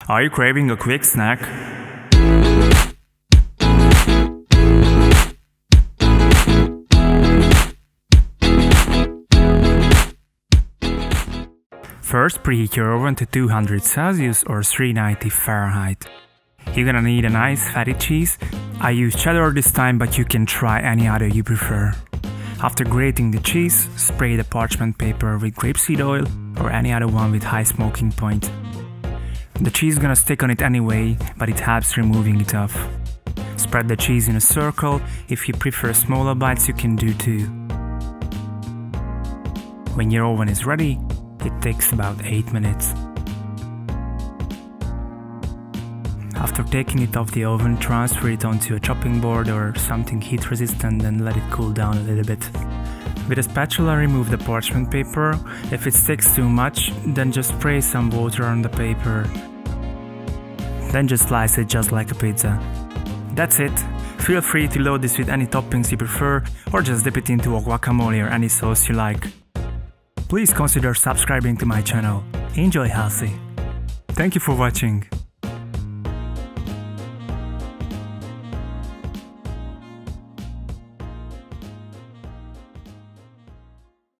Are you craving a quick snack? First, preheat your oven to 200 Celsius or 390 Fahrenheit. You're gonna need a nice fatty cheese. I use cheddar this time, but you can try any other you prefer. After grating the cheese, spray the parchment paper with grapeseed oil or any other one with high smoking point. The cheese is gonna stick on it anyway, but it helps removing it off. Spread the cheese in a circle. If you prefer smaller bites, you can do too. When your oven is ready, it takes about 8 minutes. After taking it off the oven, transfer it onto a chopping board or something heat resistant and let it cool down a little bit. With a spatula, remove the parchment paper. If it sticks too much, then just spray some water on the paper. Then just slice it just like a pizza. That's it. Feel free to load this with any toppings you prefer, or just dip it into a guacamole or any sauce you like. Please consider subscribing to my channel. Enjoy healthy. Thank you for watching.